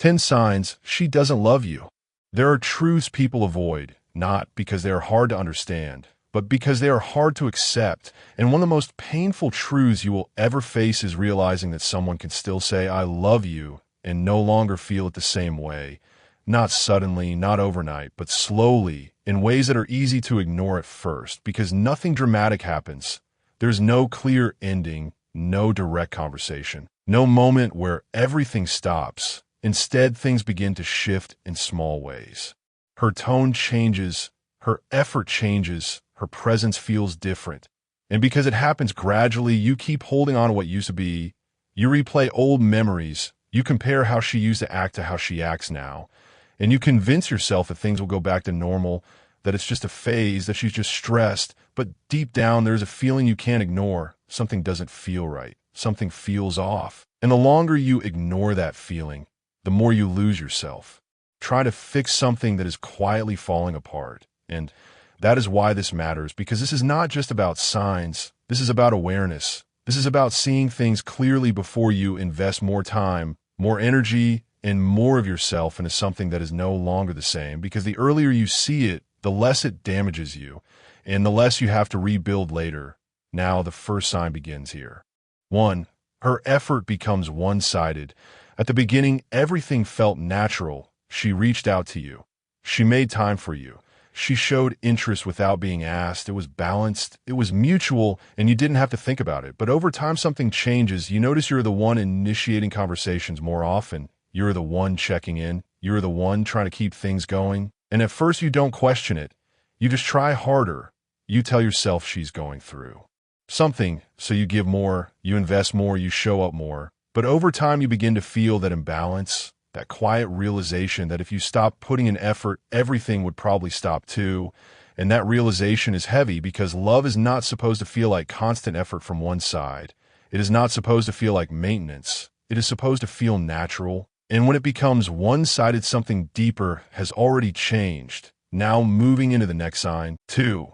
10 signs she doesn't love you. There are truths people avoid, not because they are hard to understand, but because they are hard to accept. And one of the most painful truths you will ever face is realizing that someone can still say, "I love you," and no longer feel it the same way. Not suddenly, not overnight, but slowly, in ways that are easy to ignore at first, because nothing dramatic happens. There's no clear ending, no direct conversation, no moment where everything stops. Instead, things begin to shift in small ways. Her tone changes, her effort changes, her presence feels different. And because it happens gradually, you keep holding on to what used to be. You replay old memories. You compare how she used to act to how she acts now. And you convince yourself that things will go back to normal, that it's just a phase, that she's just stressed. But deep down, there's a feeling you can't ignore. Something doesn't feel right. Something feels off. And the longer you ignore that feeling, the more you lose yourself. Try to fix something that is quietly falling apart. And that is why this matters, because this is not just about signs. This is about awareness. This is about seeing things clearly before you invest more time, more energy, and more of yourself into something that is no longer the same. Because the earlier you see it, the less it damages you, and the less you have to rebuild later. Now the first sign begins here. 1. Her effort becomes one-sided. At the beginning, everything felt natural. She reached out to you. She made time for you. She showed interest without being asked. It was balanced. It was mutual, and you didn't have to think about it. But over time, something changes. You notice you're the one initiating conversations more often. You're the one checking in. You're the one trying to keep things going. And at first, you don't question it. You just try harder. You tell yourself she's going through something, so you give more, you invest more, you show up more. But over time, you begin to feel that imbalance, that quiet realization that if you stop putting in effort, everything would probably stop too. And that realization is heavy because love is not supposed to feel like constant effort from one side. It is not supposed to feel like maintenance. It is supposed to feel natural. And when it becomes one-sided, something deeper has already changed. Now moving into the next sign. 2.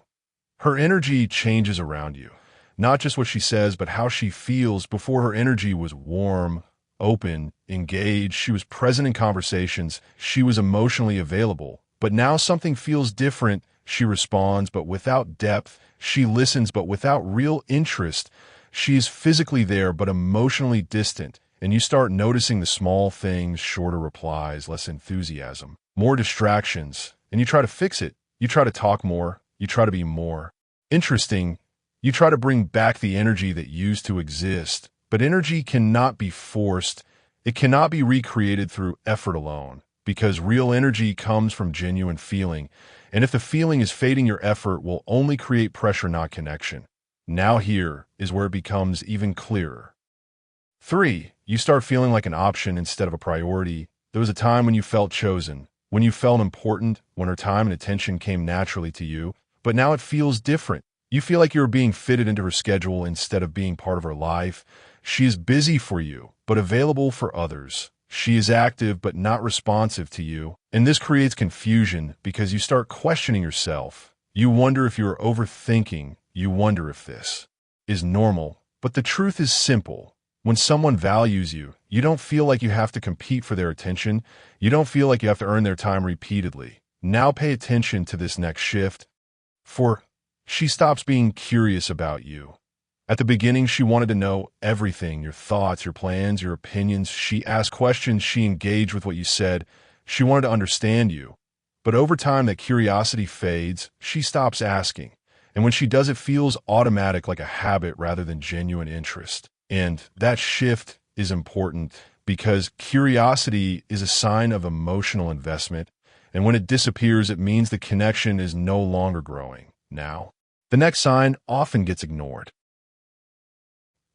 Her energy changes around you. Not just what she says, but how she feels. Before, her energy was warm, open, engaged. She was present in conversations. She was emotionally available. But now something feels different. She responds, but without depth. She listens, but without real interest. She is physically there, but emotionally distant. And you start noticing the small things, shorter replies, less enthusiasm, more distractions. And you try to fix it. You try to talk more. You try to be more interesting. You try to bring back the energy that used to exist, but energy cannot be forced. It cannot be recreated through effort alone, because real energy comes from genuine feeling. And if the feeling is fading, your effort will only create pressure, not connection. Now here is where it becomes even clearer. 3. You start feeling like an option instead of a priority. There was a time when you felt chosen, when you felt important, when her time and attention came naturally to you, but now it feels different. You feel like you're being fitted into her schedule instead of being part of her life. She is busy for you, but available for others. She is active, but not responsive to you. And this creates confusion because you start questioning yourself. You wonder if you're overthinking. You wonder if this is normal. But the truth is simple. When someone values you, you don't feel like you have to compete for their attention. You don't feel like you have to earn their time repeatedly. Now pay attention to this next shift. 4. She stops being curious about you. At the beginning, she wanted to know everything, your thoughts, your plans, your opinions. She asked questions. She engaged with what you said. She wanted to understand you. But over time, that curiosity fades. She stops asking. And when she does, it feels automatic, like a habit rather than genuine interest. And that shift is important because curiosity is a sign of emotional investment. And when it disappears, it means the connection is no longer growing. Now, the next sign often gets ignored.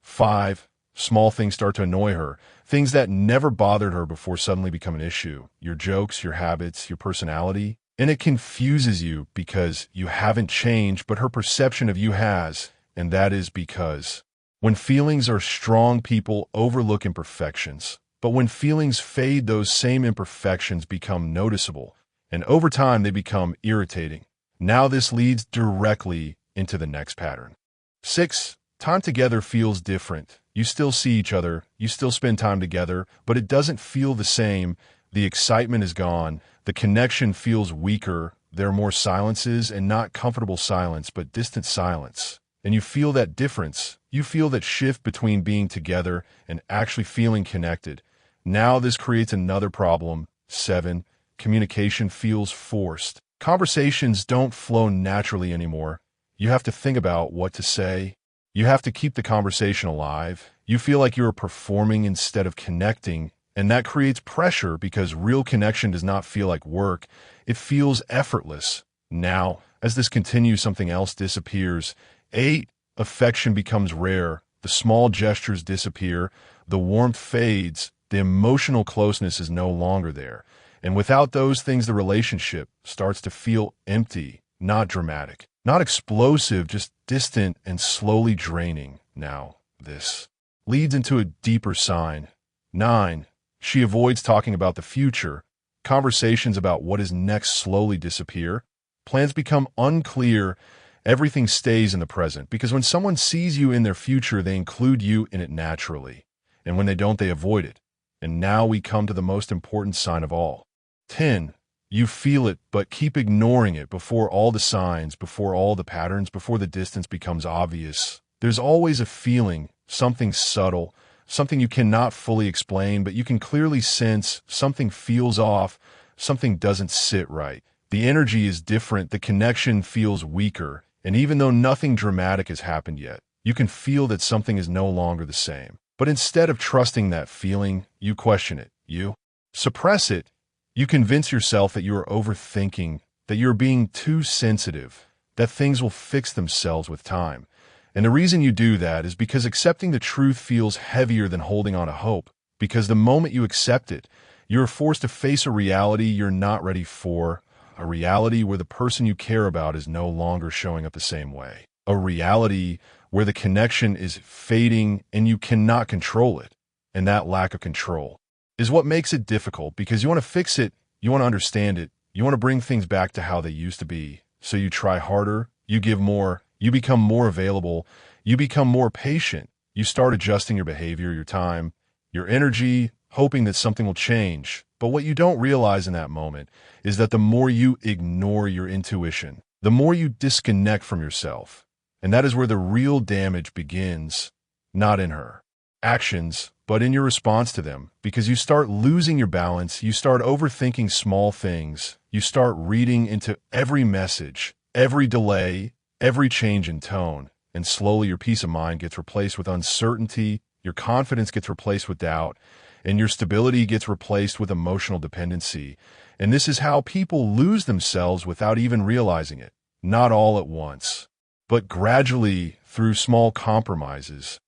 5. Small things start to annoy her. Things that never bothered her before suddenly become an issue. Your jokes, your habits, your personality. And it confuses you because you haven't changed, but her perception of you has. And that is because when feelings are strong, people overlook imperfections. But when feelings fade, those same imperfections become noticeable. And over time, they become irritating. Now this leads directly into the next pattern. 6. Time together feels different. You still see each other, you still spend time together, but it doesn't feel the same The excitement is gone. The connection feels weaker. There are more silences, and not comfortable silence, but distant silence. And you feel that difference. You feel that shift between being together and actually feeling connected. Now this creates another problem. 7. Communication feels forced. Conversations don't flow naturally anymore. You have to think about what to say. You have to keep the conversation alive. You feel like you are performing instead of connecting, and that creates pressure because real connection does not feel like work. It feels effortless. Now, as this continues, something else disappears. 8. Affection becomes rare. The small gestures disappear. The warmth fades. The emotional closeness is no longer there. And without those things, the relationship starts to feel empty, not dramatic, not explosive, just distant and slowly draining. Now, this leads into a deeper sign. 9. She avoids talking about the future. Conversations about what is next slowly disappear. Plans become unclear. Everything stays in the present, because when someone sees you in their future, they include you in it naturally. And when they don't, they avoid it. And now we come to the most important sign of all. 10. You feel it, but keep ignoring it before all the signs, before all the patterns, before the distance becomes obvious. There's always a feeling, something subtle, something you cannot fully explain, but you can clearly sense something feels off, something doesn't sit right. The energy is different, the connection feels weaker, and even though nothing dramatic has happened yet, you can feel that something is no longer the same. But instead of trusting that feeling, you question it. You suppress it. You convince yourself that you are overthinking, that you're being too sensitive, that things will fix themselves with time. And the reason you do that is because accepting the truth feels heavier than holding on to hope. Because the moment you accept it, you're forced to face a reality you're not ready for, a reality where the person you care about is no longer showing up the same way, a reality where the connection is fading and you cannot control it. And that lack of control is what makes it difficult, because you want to fix it, you want to understand it, you want to bring things back to how they used to be. So you try harder, you give more, you become more available, you become more patient, you start adjusting your behavior, your time, your energy, hoping that something will change. But what you don't realize in that moment is that the more you ignore your intuition, the more you disconnect from yourself. And that is where the real damage begins, not in her actions, but in your response to them, because you start losing your balance, you start overthinking small things, you start reading into every message, every delay, every change in tone, and slowly your peace of mind gets replaced with uncertainty, your confidence gets replaced with doubt, and your stability gets replaced with emotional dependency. And this is how people lose themselves without even realizing it, not all at once, but gradually through small compromises,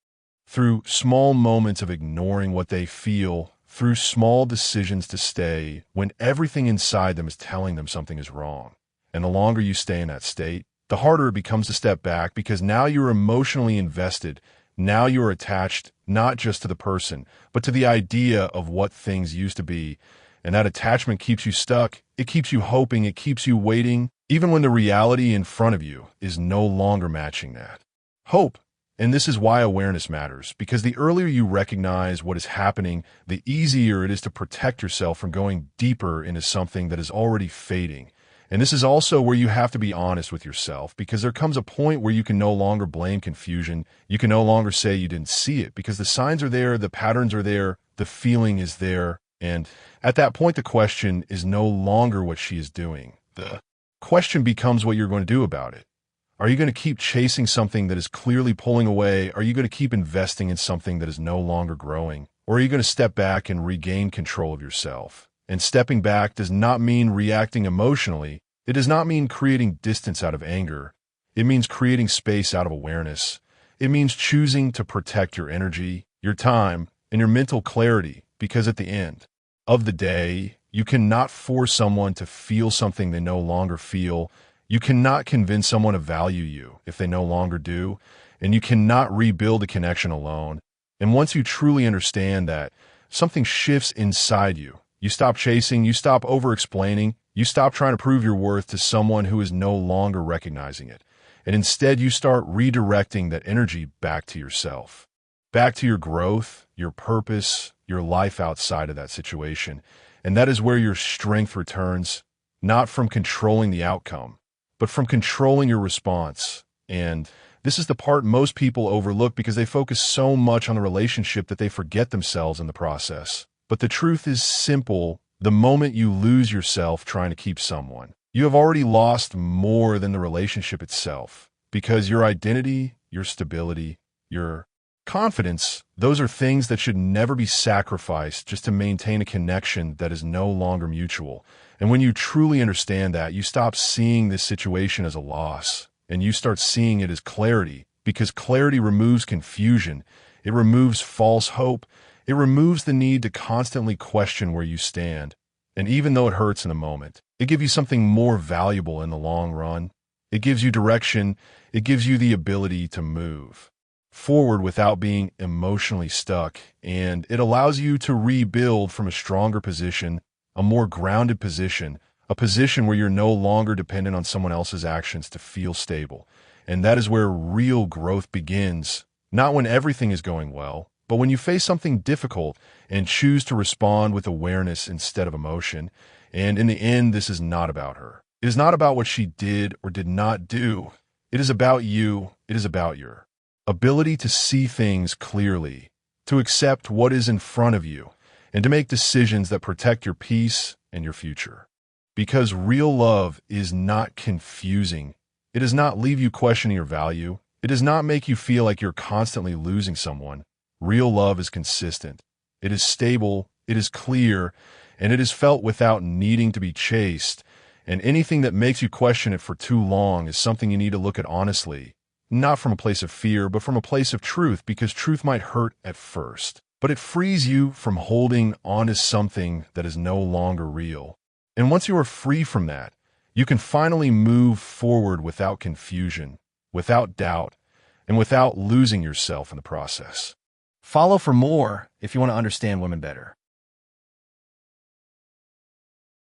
through small moments of ignoring what they feel, through small decisions to stay when everything inside them is telling them something is wrong. And the longer you stay in that state, the harder it becomes to step back, because now you're emotionally invested. Now you're attached not just to the person, but to the idea of what things used to be. And that attachment keeps you stuck. It keeps you hoping. It keeps you waiting, even when the reality in front of you is no longer matching that hope. And this is why awareness matters, because the earlier you recognize what is happening, the easier it is to protect yourself from going deeper into something that is already fading. And this is also where you have to be honest with yourself, because there comes a point where you can no longer blame confusion. You can no longer say you didn't see it, because the signs are there, the patterns are there, the feeling is there. And at that point, the question is no longer what she is doing. The question becomes what you're going to do about it. Are you going to keep chasing something that is clearly pulling away? Are you going to keep investing in something that is no longer growing? Or are you going to step back and regain control of yourself? And stepping back does not mean reacting emotionally. It does not mean creating distance out of anger. It means creating space out of awareness. It means choosing to protect your energy, your time, and your mental clarity, because at the end of the day, you cannot force someone to feel something they no longer feel. You cannot convince someone to value you if they no longer do, and you cannot rebuild a connection alone. And once you truly understand that, something shifts inside you. You stop chasing, you stop over-explaining, you stop trying to prove your worth to someone who is no longer recognizing it. And instead, you start redirecting that energy back to yourself, back to your growth, your purpose, your life outside of that situation. And that is where your strength returns, not from controlling the outcome, but from controlling your response. And this is the part most people overlook because they focus so much on the relationship that they forget themselves in the process. But the truth is simple. The moment you lose yourself trying to keep someone, you have already lost more than the relationship itself, because your identity, your stability, your confidence, those are things that should never be sacrificed just to maintain a connection that is no longer mutual. And when you truly understand that, you stop seeing this situation as a loss, and you start seeing it as clarity, because clarity removes confusion. It removes false hope. It removes the need to constantly question where you stand. And even though it hurts in the moment, it gives you something more valuable in the long run. It gives you direction. It gives you the ability to move forward without being emotionally stuck. And it allows you to rebuild from a stronger position, a more grounded position, a position where you're no longer dependent on someone else's actions to feel stable. And that is where real growth begins, not when everything is going well, but when you face something difficult and choose to respond with awareness instead of emotion. And in the end, this is not about her. It is not about what she did or did not do. It is about you. It is about your ability to see things clearly, to accept what is in front of you, and to make decisions that protect your peace and your future. Because real love is not confusing. It does not leave you questioning your value. It does not make you feel like you're constantly losing someone. Real love is consistent. It is stable. It is clear. And it is felt without needing to be chased. And anything that makes you question it for too long is something you need to look at honestly. Not from a place of fear, but from a place of truth, because truth might hurt at first. But it frees you from holding on to something that is no longer real. And once you are free from that, you can finally move forward without confusion, without doubt, and without losing yourself in the process. Follow for more if you want to understand women better.